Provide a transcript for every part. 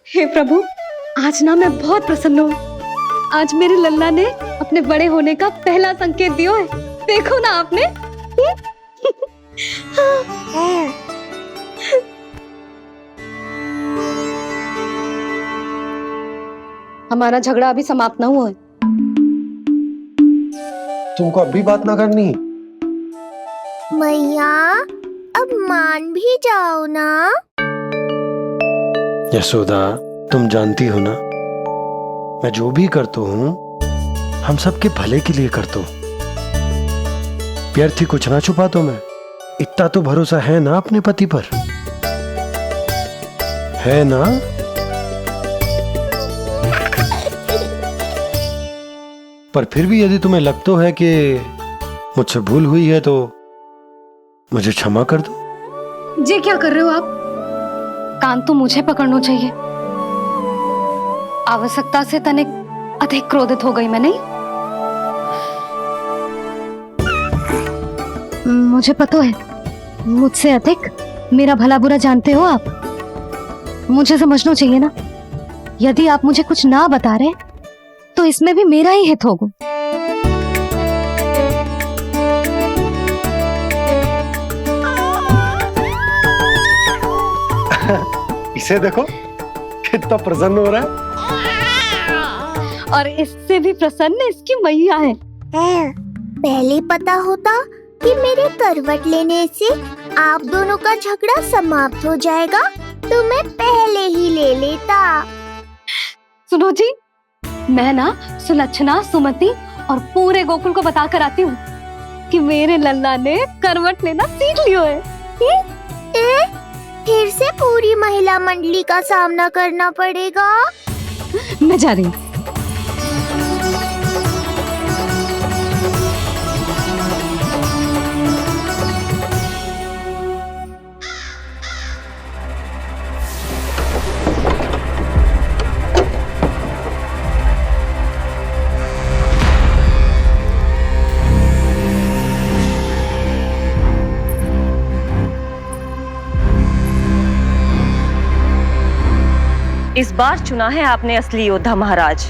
हे प्रभु, आज ना मैं बहुत प्रसन्न हूँ। आज मेरे लल्ला ने अपने बड़े होने का पहला संकेत दिया है। देखो ना आपने। हमारा झगड़ा अभी समाप्त ना हुआ है। तुमको अब भी बात ना करनी? मैया, अब मान भी जाओ ना। यशोदा, तुम जानती हो ना, मैं जो भी करता हूँ हम सबके भले के लिए करता हूँ। व्यर्थ ही कुछ ना छुपा तो मैं। इतना तो भरोसा है ना अपने पति पर, है ना? पर फिर भी यदि तुम्हें लगता है कि मुझसे भूल हुई है तो मुझे क्षमा कर दो। ये क्या कर रहे हो आप? कान तो मुझे पकड़ना चाहिए। आवश्यकता से तनिक अधिक क्रोधित हो गई मैं, नहीं? मुझे पता है, मुझसे अधिक मेरा भला बुरा जानते हो आप। मुझे समझना चाहिए ना। यदि आप मुझे कुछ ना बता रहे तो इसमें भी मेरा ही हित होगा। इसे देखो कितना प्रसन्न हो रहा है। और इससे भी प्रसन्न इसकी मैया है। पहले पता होता कि मेरे करवट लेने से आप दोनों का झगड़ा समाप्त हो जाएगा तो मैं पहले ही ले लेता। सुनो जी, मैं ना सुलक्षणा, सुमति और पूरे गोकुल को बता कर आती हूँ कि मेरे लल्ला ने करवट लेना सीख लियो है। फिर से पूरी महिला मंडली का सामना करना पड़ेगा। मैं जा रही हूँ। इस बार चुना है आपने असली योद्धा महाराज।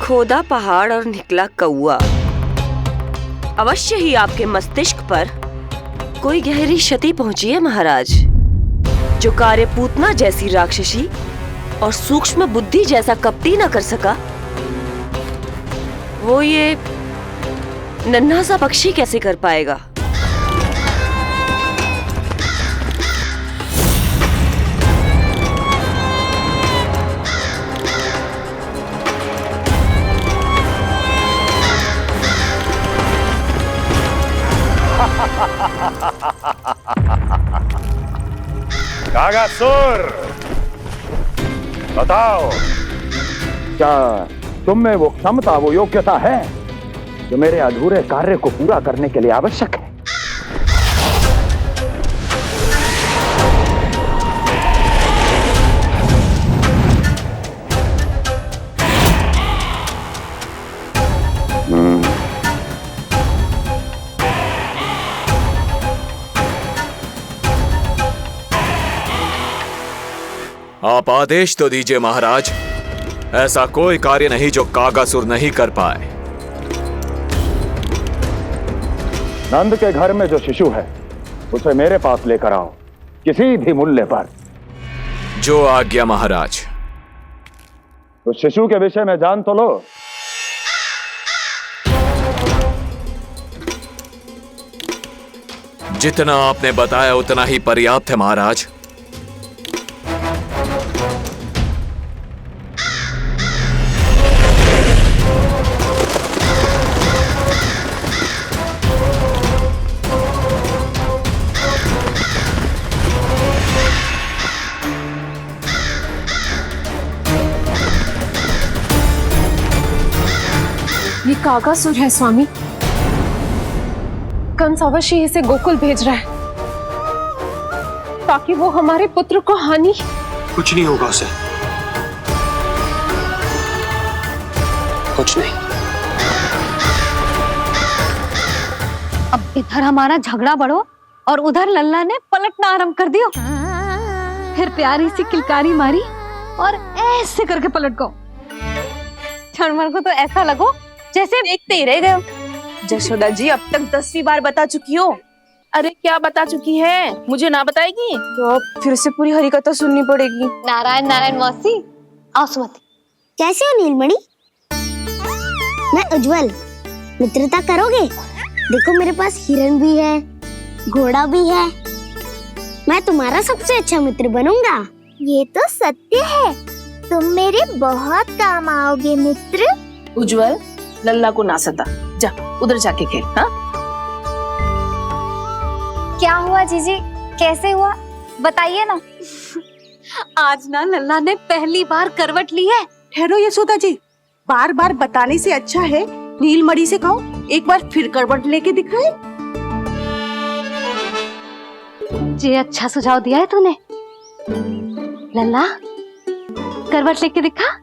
खोदा पहाड़ और निकला कौआ। अवश्य ही आपके मस्तिष्क पर कोई गहरी क्षति पहुंची है महाराज। जो कार्य पूतना जैसी राक्षसी और सूक्ष्म बुद्धि जैसा कपटी न कर सका, वो ये नन्हा सा पक्षी कैसे कर पाएगा? कागासुर, बताओ, क्या तुम में वो क्षमता, वो योग्यता है जो मेरे अधूरे कार्य को पूरा करने के लिए आवश्यक है? आप आदेश तो दीजिए महाराज। ऐसा कोई कार्य नहीं जो कागासुर नहीं कर पाए। नंद के घर में जो शिशु है उसे मेरे पास लेकर आओ, किसी भी मूल्य पर। जो आज्ञा महाराज। तो शिशु के विषय में जान तो लो। जितना आपने बताया उतना ही पर्याप्त है महाराज। ये कागासुर है स्वामी। कंस अवश्य इसे गोकुल भेज रहा है ताकि वो हमारे पुत्र को हानि। कुछ नहीं होगा उसे, कुछ नहीं। अब इधर हमारा झगड़ा बढ़ो और उधर लल्ला ने पलटना आरंभ कर दियो। फिर प्यारी सी किलकारी मारी और ऐसे करके पलट गो। क्षणभर को तो ऐसा लगो जैसे देखते ही रह गए। जशोदा जी अब तक 10वीं बार बता चुकी हो। अरे क्या बता चुकी है, मुझे ना बताएगी तो अब फिर से पूरी हरिकथा सुननी पड़ेगी। नारायण नारायण मौसी, आओ सुमति। कैसे हो नीलमणि? मैं उज्जवल, मित्रता करोगे? देखो मेरे पास हिरन भी है, घोड़ा भी है। मैं तुम्हारा सबसे अच्छा मित्र बनूंगा। ये तो सत्य है, तुम मेरे बहुत काम आओगे मित्र। उज्जवल, लल्ला को ना सता, जा उधर जाके खेल। हाँ, क्या हुआ जीजी, कैसे हुआ बताइए ना। आज ना लल्ला ने पहली बार करवट ली है। ठहरो यशोदा जी, बार बार बताने से अच्छा है नीलमणि से कहो एक बार फिर करवट लेके दिखाए। ये अच्छा सुझाव दिया है तूने। लल्ला करवट लेके दिखा।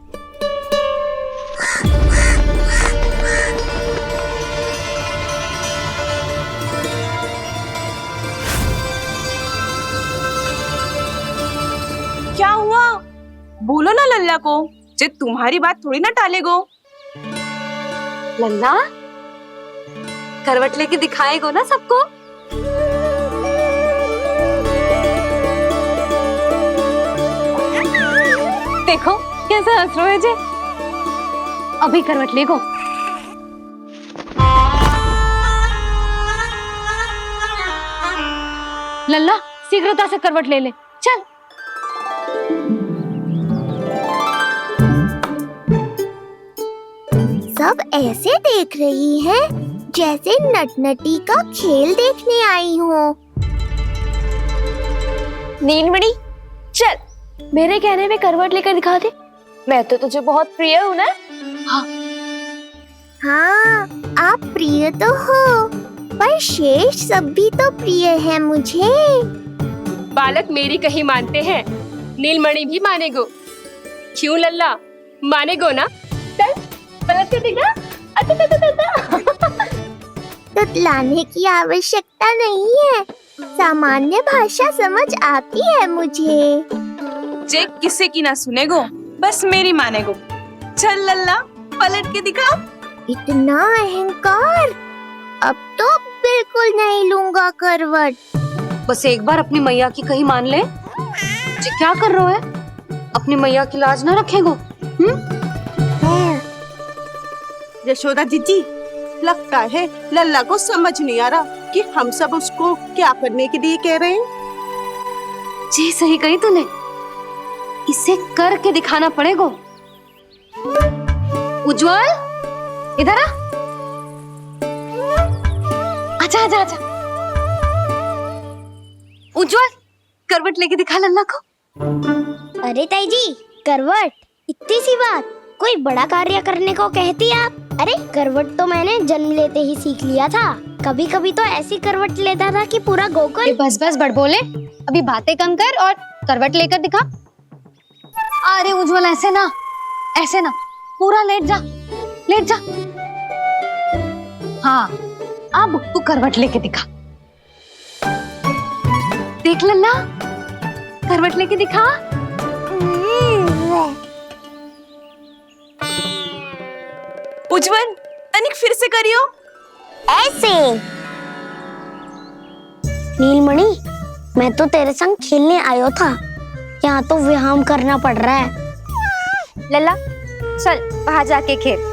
क्या हुआ? बोलो ना लल्ला को, जे तुम्हारी बात थोड़ी ना टालेगो। लल्ला करवट लेके दिखाएगो ना सबको। देखो कैसा हंस रहे जे। अभी करवट लेगो। लल्ला शीघ्रता से करवट ले ले, चल। सब ऐसे देख रही है जैसे नटनटी का खेल देखने आई हो। नीलमणि चल, मेरे कहने में करवट लेकर दिखा दे। मैं तो तुझे बहुत प्रिय हूँ ना। हाँ, आप प्रिय तो हो, पर शेष सब भी तो प्रिय है मुझे। बालक मेरी कहीं मानते हैं, नीलमणि भी मानेगो। क्यों लल्ला, मानेगो ना? चल पलट के दिखा। तुतलाने की आवश्यकता नहीं है, सामान्य भाषा समझ आती है मुझे। जे किसी की ना सुनेगो, बस मेरी मानेगो। चल लल्ला पलट के दिखा। इतना अहंकार, अब तो बिल्कुल नहीं लूंगा करवट। बस एक बार अपनी मैया की कहीं मान ले। जी क्या कर रहे हो है? अपनी मैया की लाज ना रखेगो। यशोदा जीजी, लगता है लल्ला को समझ नहीं आ रहा कि हम सब उसको क्या करने के लिए कह रहे हैं। जी सही कही तूने, इसे करके दिखाना पड़ेगा। उज्जवल इधर आ। आजा आजा आजा। उज्जवल करवट लेके दिखा लल्ला को। अरे ताई जी, करवट? इतनी सी बात, कोई बड़ा कार्य करने को कहती आप? अरे करवट तो मैंने जन्म लेते ही सीख लिया था। कभी कभी तो ऐसी करवट लेता था कि पूरा गोकुल। बस बस बड़ बोले, अभी बातें कम कर और करवट लेकर दिखा। अरे उज्जवल ऐसे ना, ऐसे ना, पूरा लेट जा, लेट जा। हाँ अब तू करवट लेके दिखा। देख लल्ला, करवट लेके दिखा। उज्जवल तनिक फिर से करियो। ऐसे। नीलमणि, मैं तो तेरे संग खेलने आयो था, यहाँ तो व्यायाम करना पड़ रहा है। लल्ला चल बाहर जाके खेल।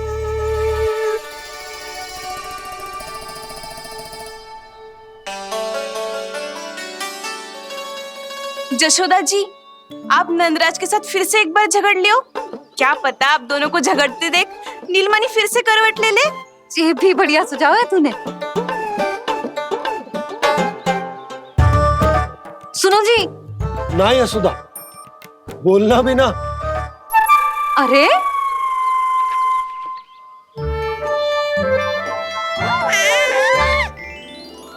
जशोदा जी, आप नंदराज के साथ फिर से एक बार झगड़ लियो। क्या पता आप दोनों को झगड़ते देख नीलमणि फिर से करवट ले ले। ये भी बढ़िया सुझाव है तूने। सुनो जी। ना यशोदा, बोलना भी ना। अरे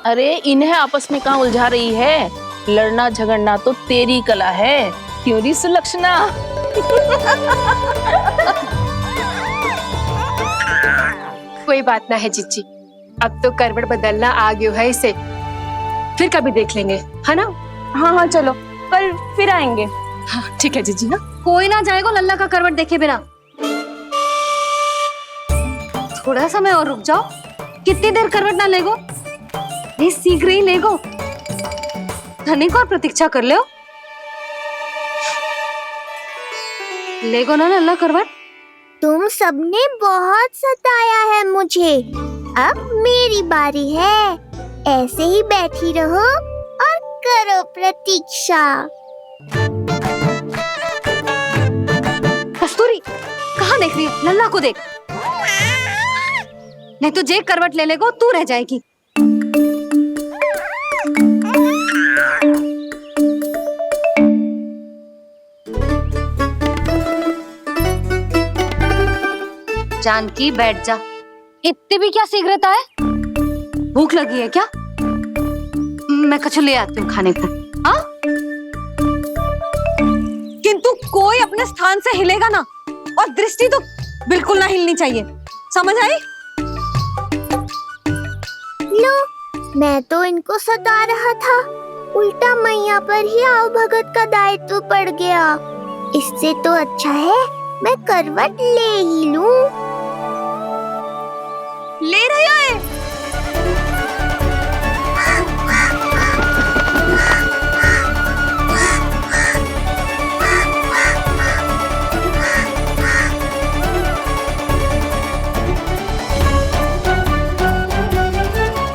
अरे इन्हें आपस में कहाँ उलझा रही है? लड़ना झगड़ना तो तेरी कला है, क्यों री सुलक्षणा? कोई बात ना है जीजी, अब तो करवट बदलना आ गयो है इसे, फिर कभी देख लेंगे, है ना? हाँ हाँ चलो, कल फिर आएंगे। हाँ ठीक है जीजी। हाँ कोई ना जाएगा लल्ला का करवट देखे बिना। थोड़ा समय और रुक जाओ, कितनी देर करवट ना लेगो, नहीं सीख रही लेगो, धनिक और प्रतीक्षा कर ले लेगो ना लल्ला करवट। तुम सबने बहुत सताया है मुझे, अब मेरी बारी है। ऐसे ही बैठी रहो और करो प्रतीक्षा। कस्तूरी कहाँ देख रही है? लल्ला को देख, नहीं तो जे करवट ले लेगो तू रह जाएगी। जानकी बैठ जा, इतनी भी क्या सीख रहता है? भूख लगी है क्या? मैं कछु ले आती हूँ खाने को। हाँ किंतु कोई अपने स्थान से हिलेगा ना, और दृष्टि तो बिल्कुल ना हिलनी चाहिए, समझ आई? लो, मैं तो इनको सता रहा था, उल्टा मैया पर ही आओ भगत का दायित्व पड़ गया। इससे तो अच्छा है मैं करवट ले ही लूं। ले रहा है।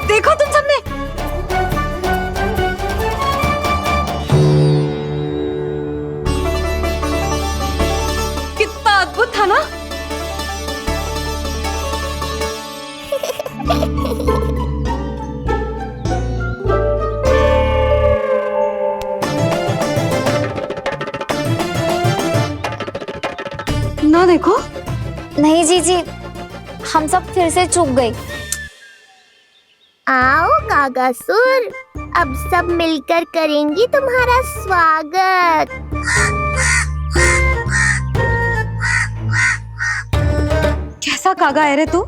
देखो तुम सबने, कितना अद्भुत था ना? ना देखो। नहीं जीजी, हम सब फिर से चूक गए। आओ कागासुर, अब सब मिलकर करेंगी तुम्हारा स्वागत। कैसा कागा है रे तू?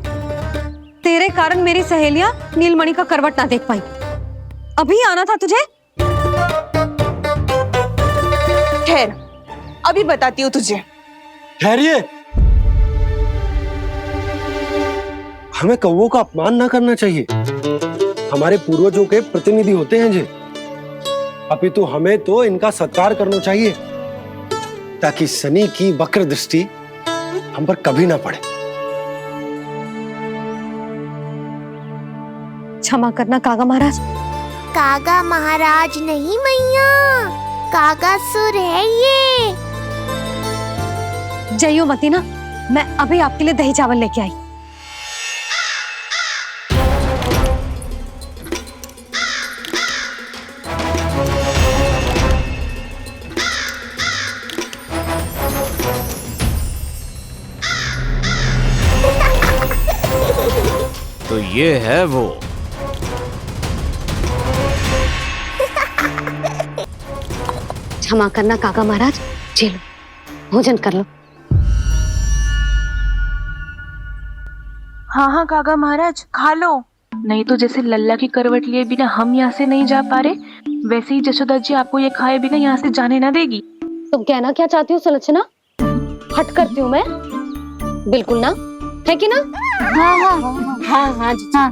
तेरे कारण मेरी सहेलियां नीलमणि का करवट ना देख पाई। अभी आना था तुझे। ठहर, अभी बताती हूँ तुझे। ठहरिए, हमें कौवों का अपमान ना करना चाहिए। हमारे पूर्वजों के प्रतिनिधि होते हैं जे, अपितु हमें तो इनका सत्कार करना चाहिए, ताकि शनि की वक्र दृष्टि हम पर कभी ना पड़े। क्षमा करना कागा महाराज। कागा महाराज नहीं मैया, कागासुर है ये। जइयो मती ना, मैं अभी आपके लिए दही चावल लेके आई। तो ये है वो। क्षमा करना काका महाराज, चलो भोजन कर लो। हाँ हाँ काका महाराज, खा लो। नहीं तो जैसे लल्ला की करवट लिए बिना हम यहाँ से नहीं जा पा रहे, वैसे ही जशोदा जी आपको ये खाए बिना यहाँ से जाने ना देगी। तुम कहना क्या चाहती हो सुलक्षणा? हट करती हूँ मैं? बिल्कुल ना, है कि ना? हाँ हाँ हाँ हाँ हाँ जी हाँ।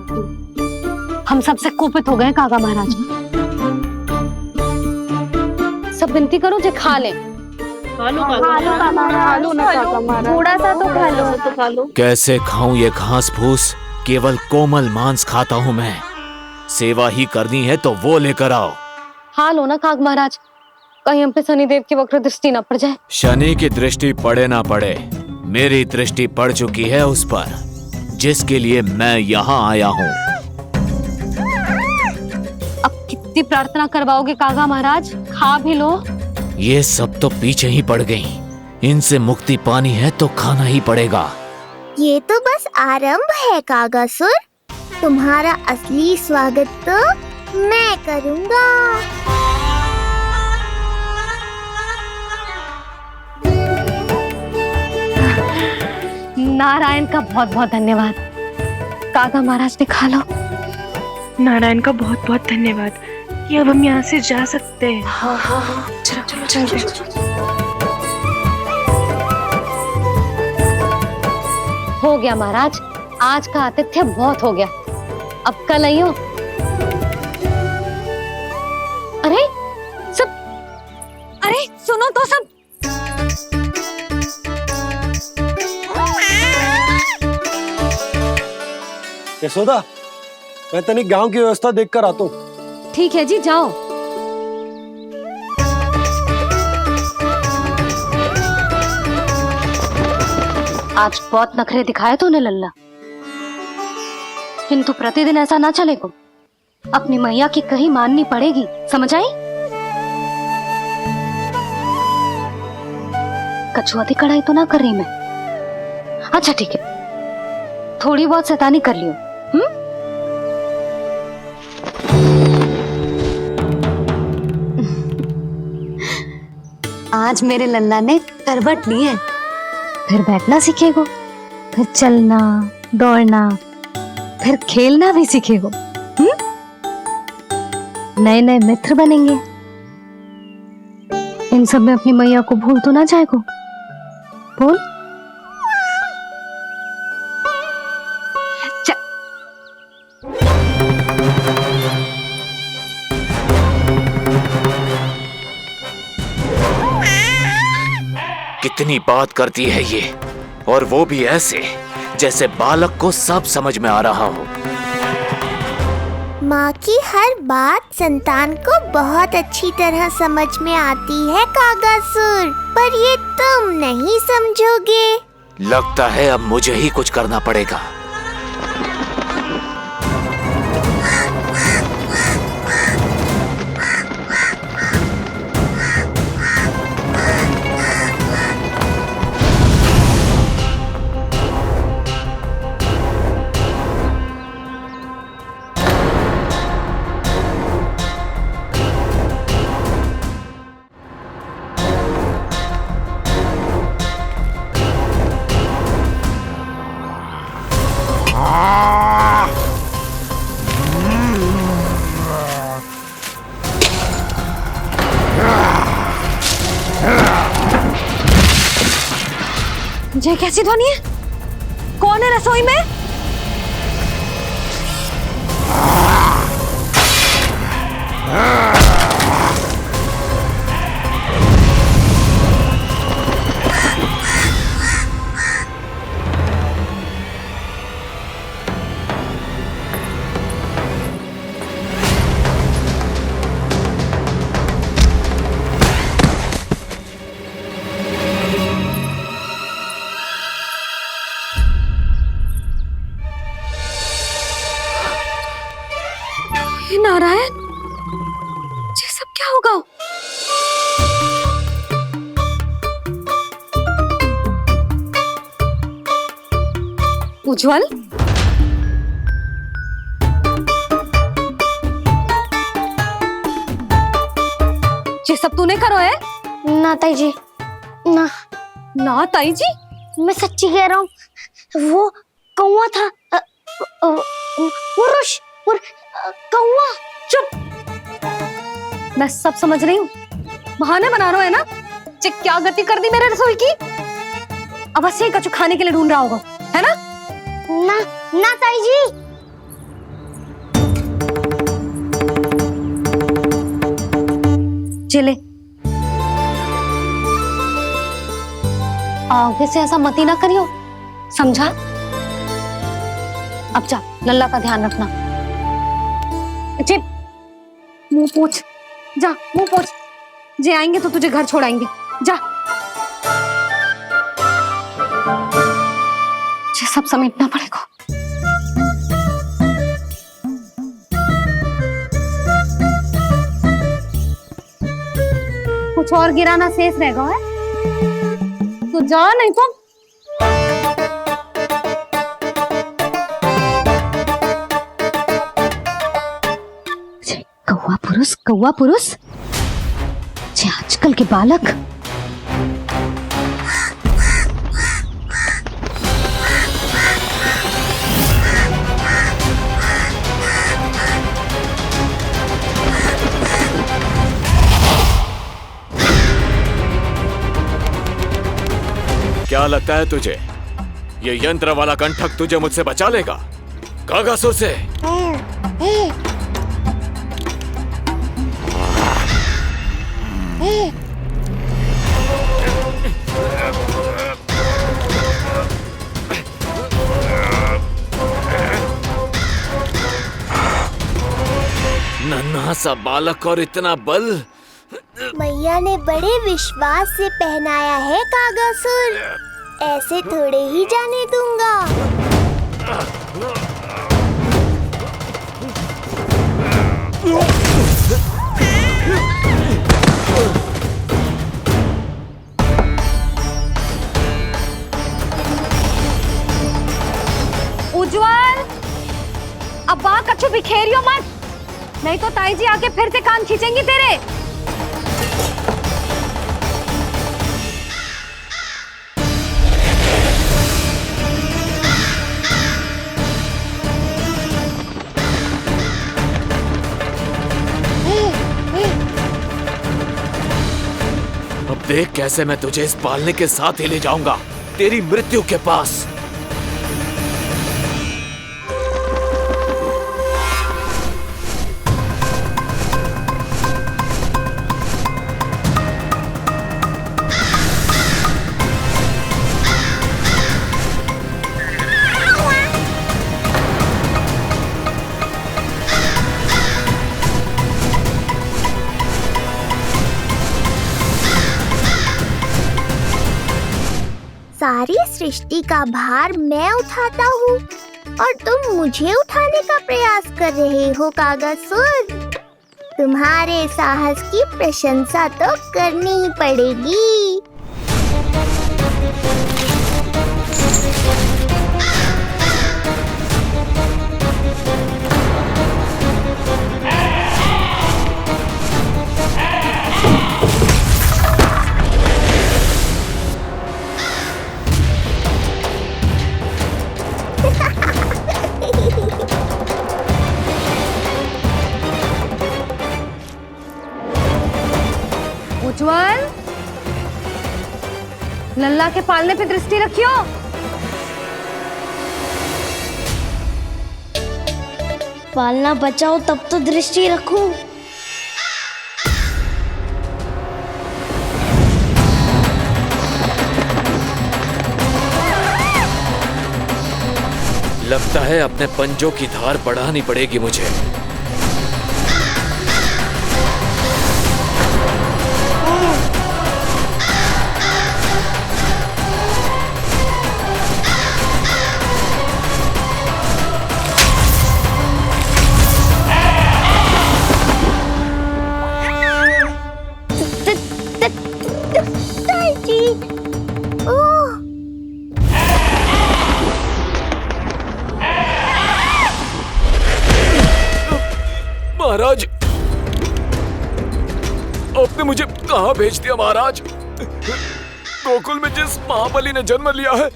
हम सबसे कोपित हो गए काका महाराज। सब विनती करो जो खा ले। थोड़ा सा तो खा लो। कैसे खाऊं ये घास फूस? केवल कोमल मांस खाता हूँ मैं। सेवा ही करनी है तो वो लेकर आओ। खा लो ना काग महाराज, कहीं हम पे शनिदेव की वक्र दृष्टि न पड़ जाए। शनि की दृष्टि पड़े ना पड़े, मेरी दृष्टि पड़ चुकी है उस पर, जिसके लिए मैं यहाँ आया हूँ। अब कितनी प्रार्थना करवाओगे कागा महाराज? खा भी लो। ये सब तो पीछे ही पड़ गई, इनसे मुक्ति पानी है तो खाना ही पड़ेगा। ये तो बस आरंभ है कागासुर, तुम्हारा असली स्वागत तो मैं करूंगा। नारायण का बहुत बहुत धन्यवाद। काका महाराज ने खा लो। नारायण का बहुत बहुत धन्यवाद कि अब हम यहाँ से जा सकते हैं। हाँ हाँ हाँ, चलो चलो चलो। हो गया महाराज, आज का आतिथ्य बहुत हो गया, अब कल आइयो। अरे सब, अरे सुनो तो सब। यशोदा, मैं तनिक गांव की व्यवस्था देख कर आता हूँ। ठीक है जी, जाओ। आज बहुत नखरे दिखाए तूने लल्ला, किंतु प्रतिदिन ऐसा ना चलेगा। अपनी मैया की कही माननी पड़ेगी, समझ आई? कछुआती कढ़ाई तो ना कर रही मैं। अच्छा ठीक है, थोड़ी बहुत शैतानी कर लियो। आज मेरे लल्ला ने करवट ली है, फिर बैठना सीखेगो, फिर चलना दौड़ना, फिर खेलना भी सीखेगो। नए नए मित्र बनेंगे। इन सब में अपनी मैया को भूल तो ना जाएगो। बोल। कितनी बात करती है ये, और वो भी ऐसे जैसे बालक को सब समझ में आ रहा हो। माँ की हर बात संतान को बहुत अच्छी तरह समझ में आती है कागासुर, पर ये तुम नहीं समझोगे। लगता है अब मुझे ही कुछ करना पड़ेगा। ये कैसी ध्वनि है? कौन है रसोई में? नारायण, ये सब क्या होगा? उज्जवल, ये सब तूने करो है? ना ताई जी, ना ना ताई जी, मैं सच्ची कह रहा हूँ। वो कौवा था, कौवा। चुप। मैं सब समझ रही हूँ, बहाने बना रहा है ना। क्या गति कर दी मेरे रसोई की। अब बस यही कछु खाने के लिए ढूंढ रहा होगा, है ना? ना ना ताई जी। चले, आगे से ऐसा मती ना करियो, समझा? अब जा, लल्ला का ध्यान रखना। चिप, मुंह पोछ, जा मुंह पोछ। जे आएंगे तो तुझे घर छोड़ाएंगे, जा। ये सब समेटना पड़ेगा। कुछ और गिराना शेष रहेगा है? तो जा, नहीं तो कौवा पुरुष छे आजकल के बालक। क्या लगता है तुझे ये यंत्र वाला कंठक तुझे मुझसे बचा लेगा कागासुर से? नन्हा सा बालक और इतना बल। मैया ने बड़े विश्वास से पहनाया है कागासुर, ऐसे थोड़े ही जाने दूंगा। उज्जवल, अब बात कच्चू बिखेरियो मत, नहीं तो ताई जी आके फिर से कान खींचेंगी तेरे। अब देख कैसे मैं तुझे इस पालने के साथ ही ले जाऊंगा तेरी मृत्यु के पास। सारी सृष्टि का भार मैं उठाता हूँ और तुम मुझे उठाने का प्रयास कर रहे हो कागासुर। तुम्हारे साहस की प्रशंसा तो करनी ही पड़ेगी। उज्जवल, लल्ला के पालने पे दृष्टि रखियो। पालना बचाओ तब तो दृष्टि रखूं। लगता है अपने पंजों की धार बढ़ानी पड़ेगी मुझे। महाराज, आपने मुझे कहां भेज दिया महाराज? गोकुल में जिस महाबली ने जन्म लिया है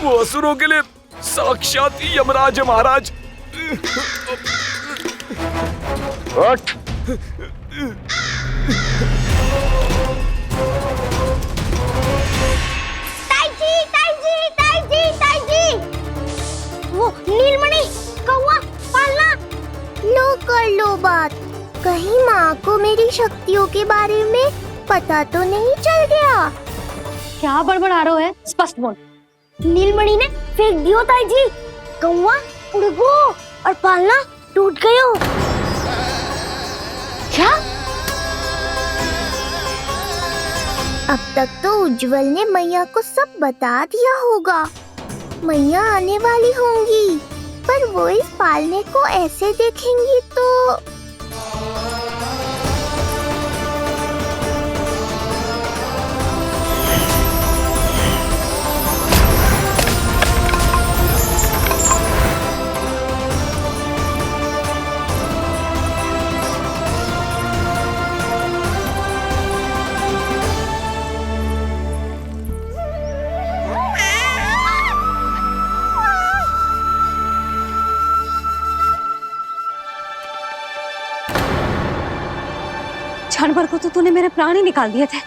वो असुरों के लिए साक्षात यमराज है महाराज। उठ। वो नीलमणि, कौवा, पालना। लो कर लो बात, कहीं माँ को मेरी शक्तियों के बारे में पता तो नहीं चल गया। क्या बड़बड़ा रहे हो है? स्पष्ट बोल। नीलमणि ने फेंक दियो ताई जी, कौवा उड़ गयो और पालना टूट गयो। क्या? अब तक तो उज्जवल ने मैया को सब बता दिया होगा। मैया आने वाली होंगी, पर वो इस पालने को ऐसे देखेंगी तो क्षण भर को तो तूने मेरे प्राण ही निकाल दिए थे,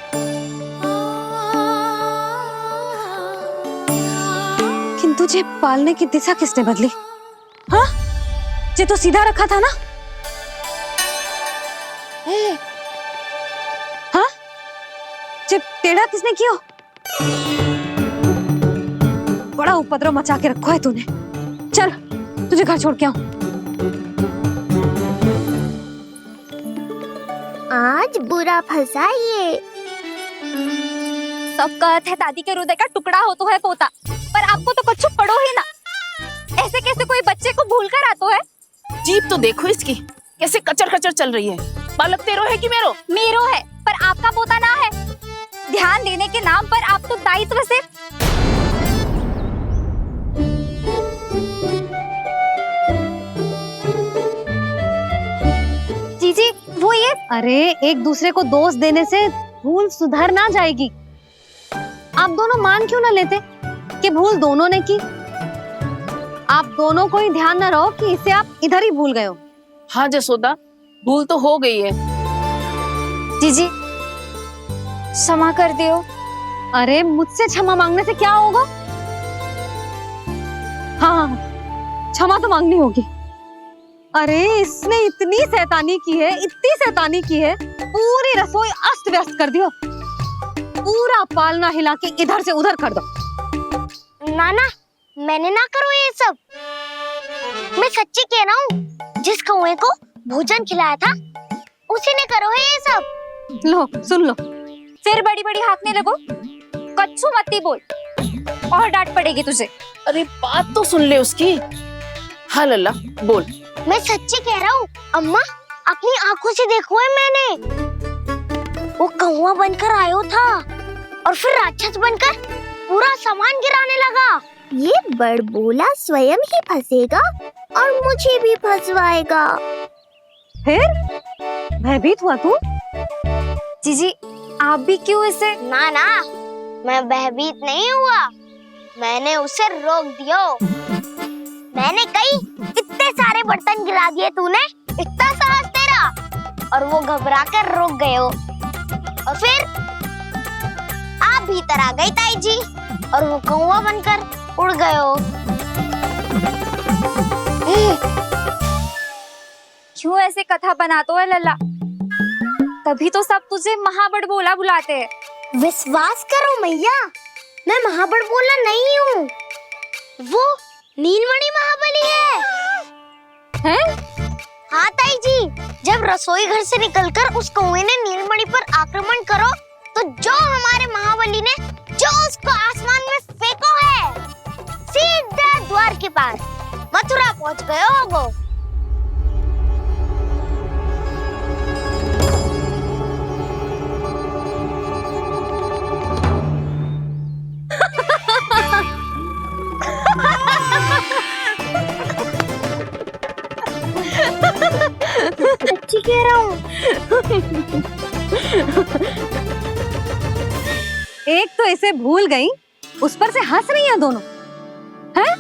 किंतु तुझे पालने की दिशा किसने बदली? हाँ, जे तो सीधा रखा था ना? हाँ, जे टेढ़ा किसने किया? बड़ा उपद्रव मचा के रखो है तूने। चल, तुझे घर छोड़ के आऊं। आज बुरा फंसा ये। सब कहते हैं दादी के हृदय का टुकड़ा हो तो है पोता, पर आपको तो कुछ पड़ो ही ना। ऐसे कैसे कोई बच्चे को भूल कर आतो है? जीभ तो देखो इसकी, कैसे कचर कचर चल रही है। बालक तेरो है कि मेरो? मेरो है, पर आपका पोता ना है। ध्यान देने के नाम पर आप तो दायित्व से जीजी वो ये। अरे एक दूसरे को दोष देने से भूल सुधर ना जाएगी। आप दोनों मान क्यों ना लेते कि भूल दोनों ने की? आप दोनों को ही ध्यान न रहो कि इसे आप इधर ही भूल गए हो। हाँ जसोदा, भूल तो हो गई है। जीजी क्षमा कर दियो। अरे मुझसे क्षमा मांगने से क्या होगा? हाँ, क्षमा तो मांगनी होगी। अरे इसने इतनी शैतानी की है, इतनी शैतानी की है, पूरी रसोई अस्त व्यस्त कर दियो। पूरा पालना हिला के इधर से उधर कर दो। नाना, मैंने ना करो ये सब। मैं सच्ची कह रहा हूँ, जिस कौवे को भोजन खिलाया था उसी ने करो है ये सब। लो सुन लो। फिर बड़ी बड़ी हाकने लगो। कच्छू मत बोल, और डांट पड़ेगी तुझे। अरे बात तो सुन ले उसकी। हाँ लल्ला बोल। मैं सच्ची कह रहा हूँ अम्मा, अपनी आंखों से देखो है मैंने। वो कौवा बनकर आयो था और फिर राक्षस बनकर पूरा सामान गिराने लगा। ये बड़बोला स्वयं ही फंसेगा और मुझे भी फंसवाएगा। फिर भयभीत हुआ तू? जीजी आप भी क्यों इसे? ना ना, मैं भयभीत नहीं हुआ, मैंने उसे रोक दिया। मैंने कही इतने सारे बर्तन गिरा दिए तूने, इतना साहस तेरा, और वो घबरा कर रुक गए हो। और फिर आप भीतर आ गई ताई जी और वो कौवा बनकर उड़ गए हो। क्यों ऐसे कथा बनाते हो लल्ला? तभी तो सब तुझे महाबड़बोला बुलाते हैं। विश्वास करो मैया, मैं महाबड़बोला नहीं हूँ, वो नीलमणि महाबली है। हैं? हाँ ताई जी, जब रसोई घर से निकलकर उस कौवे ने नीलमणि पर आक्रमण करो तो जो हमारे महाबली ने जो उसको आसमान में फेंको है, सीधा द्वार के पास मथुरा पहुंच गए हो वो। सच्ची कह रहा हूँ। एक तो इसे भूल गई, उस पर से हंस रही हैं दोनों। हैं?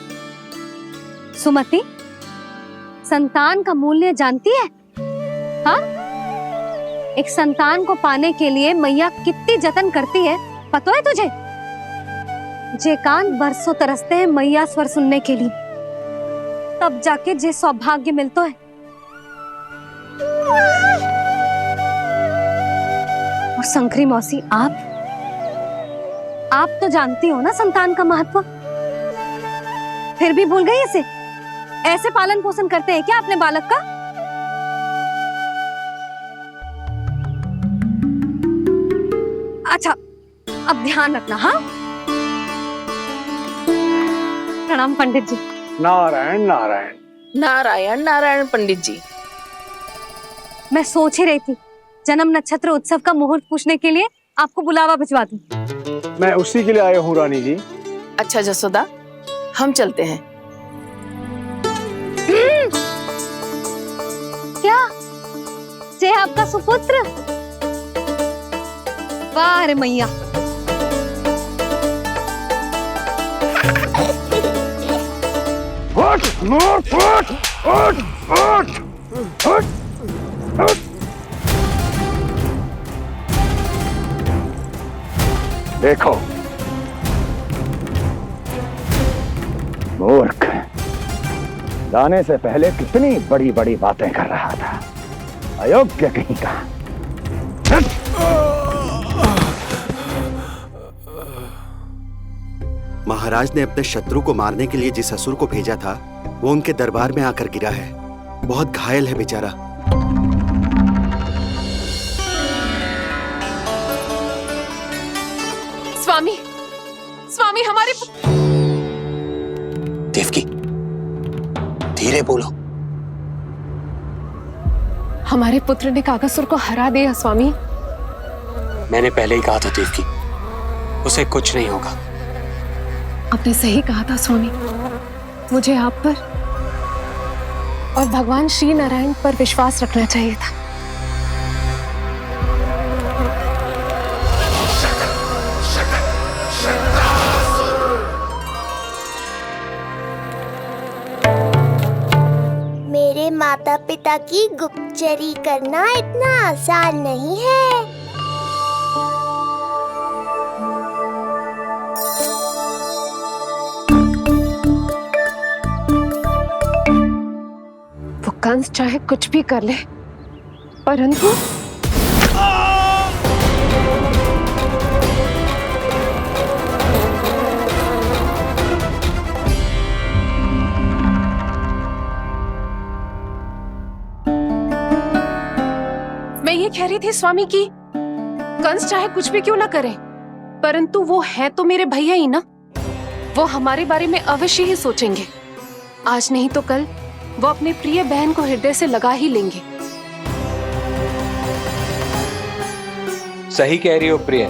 सुमति, संतान का मूल्य जानती है? हाँ? एक संतान को पाने के लिए मैया कितनी जतन करती है, पता है तुझे? जे कान बरसों तरसते हैं मैया स्वर सुनने के लिए, तब जाके जे सौभाग्य मिलता है। और शंकरी मौसी, आप तो जानती हो ना संतान का महत्व, फिर भी भूल गई इसे? ऐसे पालन पोषण करते हैं क्या अपने बालक का? अच्छा, अब ध्यान रखना। हाँ, प्रणाम पंडित जी। नारायण नारायण। नारायण नारायण पंडित जी। मैं सोच ही रही थी जन्म नक्षत्र उत्सव का मुहूर्त पूछने के लिए आपको बुलावा भिजवा दूं। मैं उसी के लिए आया हूँ रानी जी। अच्छा जसोदा, हम चलते हैं। क्या जे आपका सुपुत्र? वाह रे मैया। उठ, उठ, उठ, उठ, उठ, उठ, उठ। देखो मूर्ख, जाने से पहले कितनी बड़ी बड़ी बातें कर रहा था, अयोग्य कहीं का। महाराज ने अपने शत्रु को मारने के लिए जिस असुर को भेजा था वो उनके दरबार में आकर गिरा है, बहुत घायल है बेचारा। स्वामी, स्वामी हमारे देवकी, धीरे बोलो। हमारे पुत्र ने काकासुर को हरा दिया स्वामी। मैंने पहले ही कहा था देवकी, उसे कुछ नहीं होगा। आपने सही कहा था स्वामी, मुझे आप पर और भगवान श्री नारायण पर विश्वास रखना चाहिए था। मेरे माता पिता की गुप्तचरी करना इतना आसान नहीं है। वो कंस चाहे कुछ भी कर ले, परंतु मैं ये कह रही थी स्वामी कि कंस चाहे कुछ भी क्यों ना करे, परंतु वो है तो मेरे भैया ही ना। वो हमारे बारे में अवश्य ही सोचेंगे। आज नहीं तो कल वो अपने प्रिय बहन को हृदय से लगा ही लेंगे। सही कह रही हो प्रिय।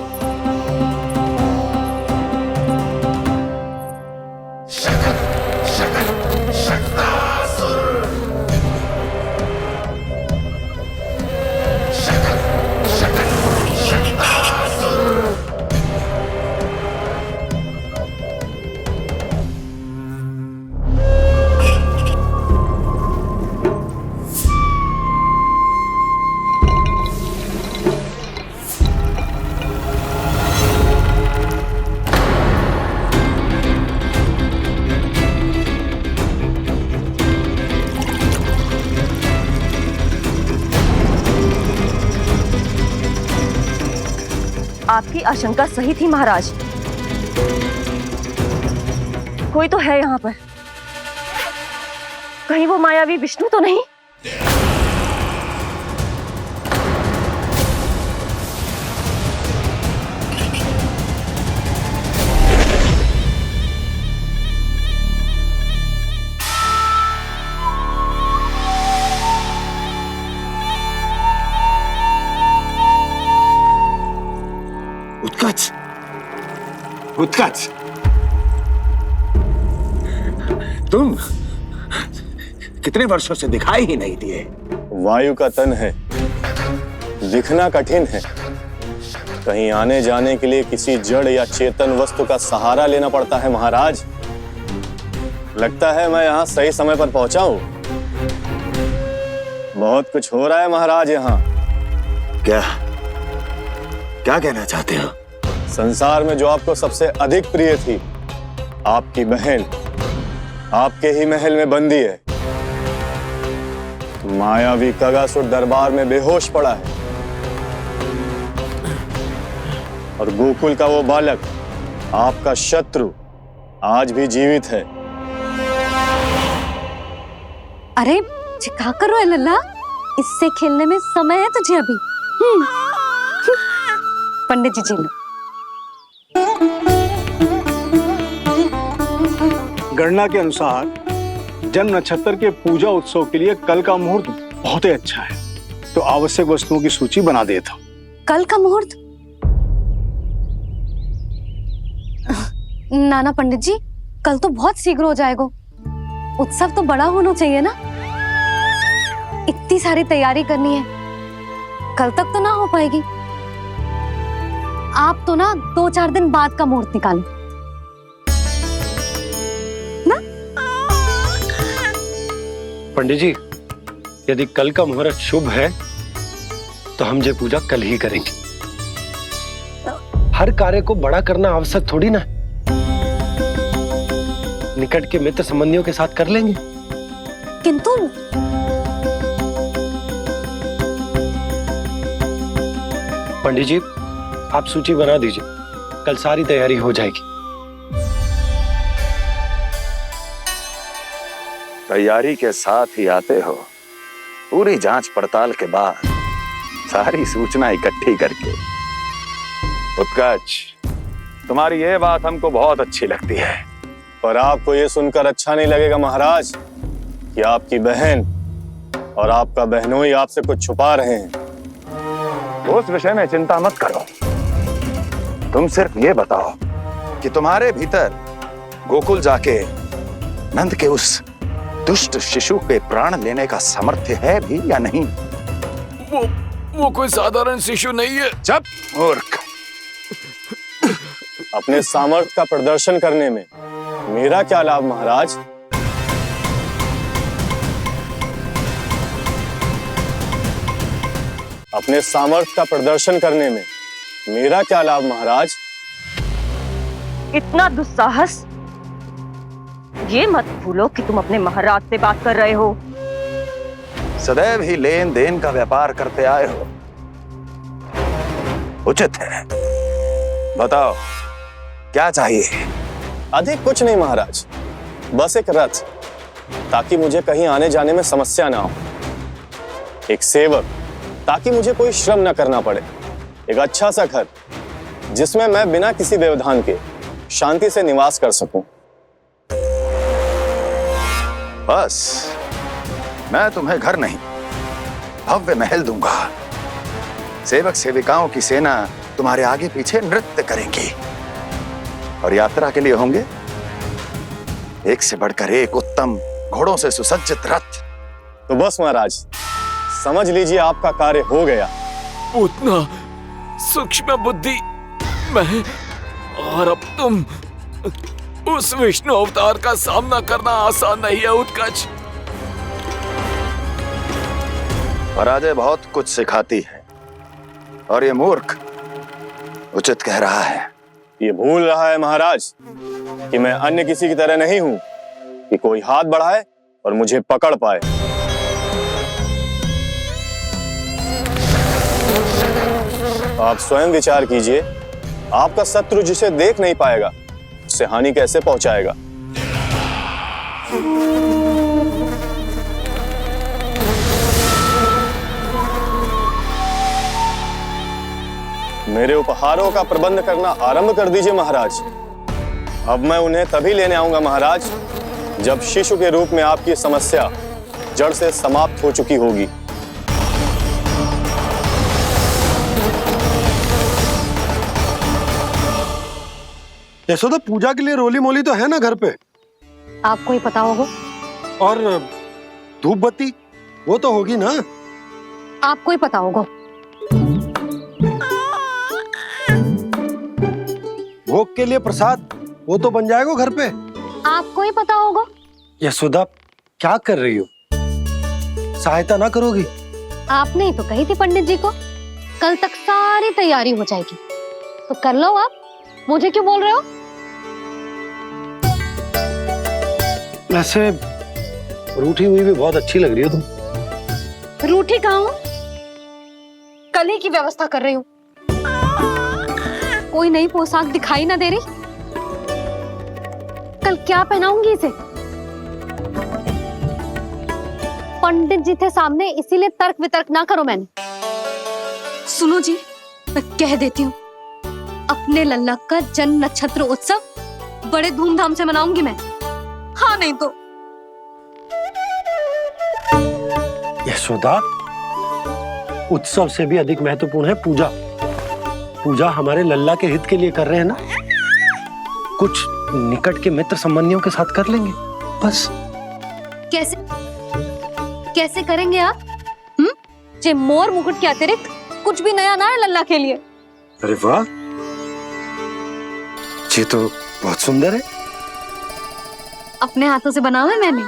आपकी आशंका सही थी महाराज, कोई तो है यहाँ पर। कहीं वो मायावी विष्णु तो नहीं? उत्कच, उत्कच, तुम कितने वर्षों से दिखाई ही नहीं दिए। वायु का तन है, दिखना कठिन है। कहीं आने जाने के लिए किसी जड़ या चेतन वस्तु का सहारा लेना पड़ता है महाराज। लगता है मैं यहाँ सही समय पर पहुंचा हूं। बहुत कुछ हो रहा है महाराज यहाँ। क्या क्या कहना चाहते हो? संसार में जो आपको सबसे अधिक प्रिय थी, आपकी बहन, आपके ही महल में बंदी है। मायावी कागासुर दरबार में बेहोश पड़ा है और गोकुल का वो बालक, आपका शत्रु, आज भी जीवित है। अरे चिका करो लल्ला, इससे खेलने में समय है तुझे अभी। पंडित जी जी लो। गणना के अनुसार जन्म नक्षत्र के पूजा उत्सव के लिए कल का मुहूर्त बहुत ही अच्छा है, तो आवश्यक वस्तुओं की सूची बना देता हूँ। कल का मुहूर्त? नाना पंडित जी, कल तो बहुत शीघ्र हो जाएगा। उत्सव तो बड़ा होना चाहिए ना, इतनी सारी तैयारी करनी है, कल तक तो ना हो पाएगी। आप तो ना 2-4 दिन बाद का मुहूर्त निकालो ना। पंडित जी, यदि कल का मुहूर्त शुभ है तो हम ये पूजा कल ही करेंगे। हर कार्य को बड़ा करना आवश्यक थोड़ी ना। निकट के मित्र संबंधियों के साथ कर लेंगे। किंतु पंडित जी, आप सूची बना दीजिए, कल सारी तैयारी हो जाएगी। तैयारी के साथ ही आते हो, पूरी जांच पड़ताल के बाद सारी सूचना इकट्ठी करके। उत्कर्ष, तुम्हारी ये बात हमको बहुत अच्छी लगती है। पर आपको ये सुनकर अच्छा नहीं लगेगा महाराज कि आपकी बहन और आपका बहनोई आपसे कुछ छुपा रहे हैं। उस विषय में चिंता मत करो, तुम सिर्फ ये बताओ कि तुम्हारे भीतर गोकुल जाके नंद के उस दुष्ट शिशु के प्राण लेने का सामर्थ्य है भी या नहीं? वो कोई साधारण शिशु नहीं है। चुप मूर्ख। अपने सामर्थ्य का प्रदर्शन करने में मेरा क्या लाभ महाराज? अपने सामर्थ्य का प्रदर्शन करने में मेरा क्या लाभ महाराज? इतना दुस्साहस? ये मत भूलो कि तुम अपने महाराज से बात कर रहे हो। सदैव ही लेन देन का व्यापार करते आए हो, उचित है। बताओ क्या चाहिए? अधिक कुछ नहीं महाराज, बस एक रथ, ताकि मुझे कहीं आने जाने में समस्या ना हो। एक सेवक, ताकि मुझे कोई श्रम ना करना पड़े। एक अच्छा सा घर, जिसमें मैं बिना किसी व्यवधान के शांति से निवास कर सकूं। बस, मैं तुम्हें घर नहीं, भव्य महल दूंगा। सेवक सेविकाओं की सेना तुम्हारे आगे पीछे नृत्य करेंगी और यात्रा के लिए होंगे एक से बढ़कर एक उत्तम घोड़ों से सुसज्जित रथ। तो बस महाराज, समझ लीजिए आपका कार्य हो गया। उतना सूक्ष्म बुद्धि मैं, और अब तुम, उस विष्णु अवतार का सामना करना आसान नहीं है उत्कर्ष। पराजय बहुत कुछ सिखाती है और ये मूर्ख उचित कह रहा है। ये भूल रहा है महाराज कि मैं अन्य किसी की तरह नहीं हूं कि कोई हाथ बढ़ाए और मुझे पकड़ पाए। आप स्वयं विचार कीजिए, आपका शत्रु जिसे देख नहीं पाएगा उससे हानि कैसे पहुंचाएगा? मेरे उपहारों का प्रबंध करना आरंभ कर दीजिए महाराज। अब मैं उन्हें तभी लेने आऊंगा महाराज, जब शिशु के रूप में आपकी समस्या जड़ से समाप्त हो चुकी होगी। यशोदा, पूजा के लिए रोली मोली तो है ना घर पे? आपको ही पता होगा। और धूप बत्ती वो तो होगी ना? आपको ही पता होगा। भोग के लिए प्रसाद वो तो बन जाएगा घर पे। आपको ही पता होगा। यशोदा, क्या कर रही हो? सहायता ना करोगी? आपने ही तो कही थी पंडित जी को, कल तक सारी तैयारी हो जाएगी, तो कर लो आप। मुझे क्यों बोल रहे हो? वैसे रूठी हुई भी बहुत अच्छी लग रही हो तुम। रूठी कहाँ हूँ? कल ही की व्यवस्था कर रही हूँ। कोई नई पोशाक दिखाई ना दे रही? कल क्या पहनाऊंगी इसे? पंडित जी थे सामने, इसीलिए तर्क वितर्क ना करो। मैंने सुनो जी, मैं कह देती हूँ, अपने लल्ला का जन्म नक्षत्र उत्सव बड़े धूमधाम से मनाऊंगी मैं। हाँ नहीं तो। यशोदा, उत्सव से भी अधिक महत्वपूर्ण है पूजा। पूजा हमारे लल्ला के हित के लिए कर रहे हैं ना, कुछ निकट के मित्र संबंधियों के साथ कर लेंगे बस। कैसे कैसे करेंगे आप? जे मोर मुकुट के अतिरिक्त कुछ भी नया ना है लल्ला के लिए। अरे वाह, ये तो बहुत सुंदर है। अपने हाथों से बनाया है मैंने।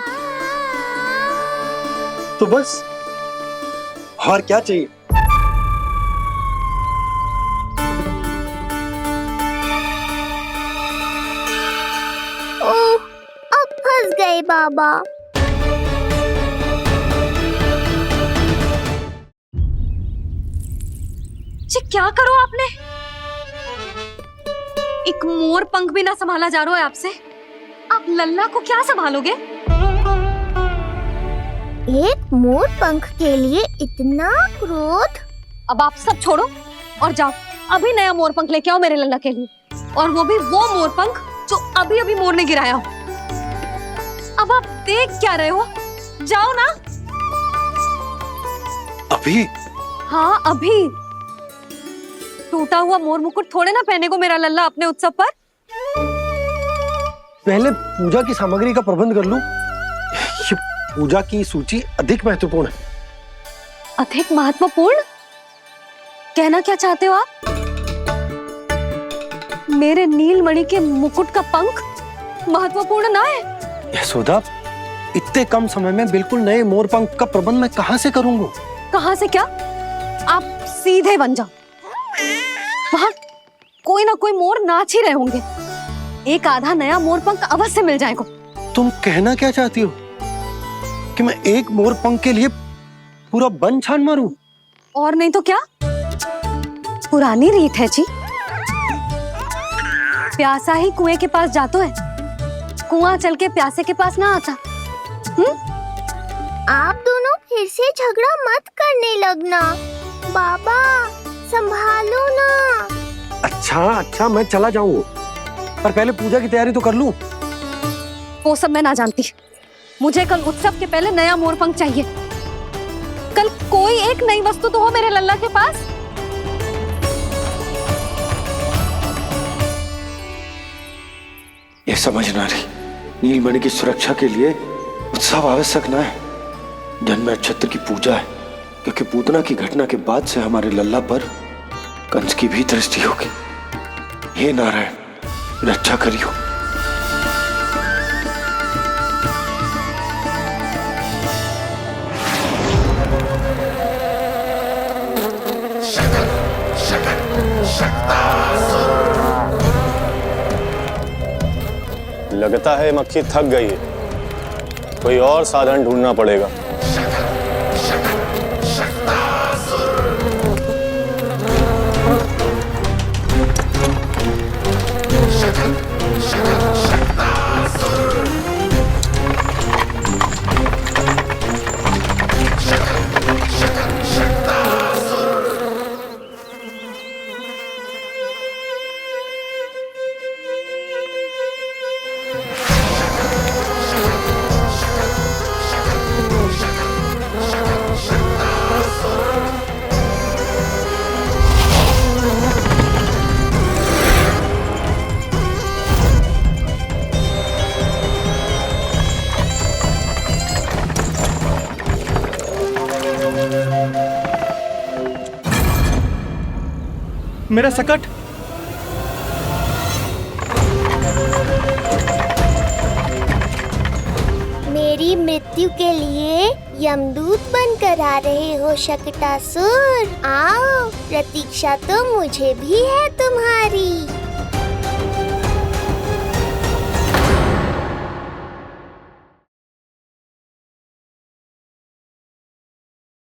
तो बस, और क्या चाहिए? बाबा। जी क्या करो आपने? एक मोर पंख भी ना संभाला जा रहा है आपसे। आप लल्ला को क्या संभालोगे? एक मोर पंख के लिए इतना क्रोध? अब आप सब छोड़ो और जाओ, अभी नया मोर पंख लेके आओ मेरे लल्ला के लिए, और वो भी वो मोर पंख जो अभी अभी मोर ने गिराया हो। अब आप देख क्या रहे हो? जाओ ना। अभी? हाँ अभी। टूटा हुआ मोर मुकुट थोड़े ना पहने को मेरा लल्ला अपने उत्सव पर। पहले पूजा की सामग्री का प्रबंध कर लूं। ये पूजा की सूची अधिक महत्वपूर्ण है। अधिक महत्वपूर्ण? कहना क्या चाहते हो आप? मेरे नीलमणि के मुकुट का पंख महत्वपूर्ण ना है? यशोदा, इतने कम समय में बिल्कुल नए मोर पंख का प्रबंध मैं कहां से करूंगा? कहां से क्या? आप सीधे बन जाओ। वहां कोई ना कोई मोर नाच ही रहे होंगे। एक आधा नया मोर पंख अवश्य मिल जाएगा। तुम कहना क्या चाहती हो कि मैं एक मोर पंख के लिए पूरा वन छान मारूं? और नहीं तो क्या? पुरानी रीत है जी। प्यासा ही कुएं के पास जातो है, कुआं चल के प्यासे के पास ना आता। आप दोनों फिर से झगड़ा मत करने लगना। बाबा संभालो ना। अच्छा मैं चला जाऊंगा, पर पहले पूजा की तैयारी तो कर लूं। वो सब मैं ना जानती। मुझे कल उत्सव के पहले नया मोर पंख चाहिए। कल कोई एक नई वस्तु तो हो मेरे लल्ला के पास। ये समझना रही, नीलमणि की सुरक्षा के लिए उत्सव आवश्यक ना है, जन्म नक्षत्र की पूजा है, क्योंकि पूतना की घटना के बाद से हमारे लल्ला पर कंस की भी दृष्टि होगी। हे नारायण, रक्षा करियो। लगता है मक्खी थक गई है, कोई और साधन ढूंढना पड़ेगा। मेरा सकट। मेरी मृत्यु के लिए यमदूत बनकर आ रहे हो शकटासुर? आओ, प्रतीक्षा तो मुझे भी है तुम्हारी।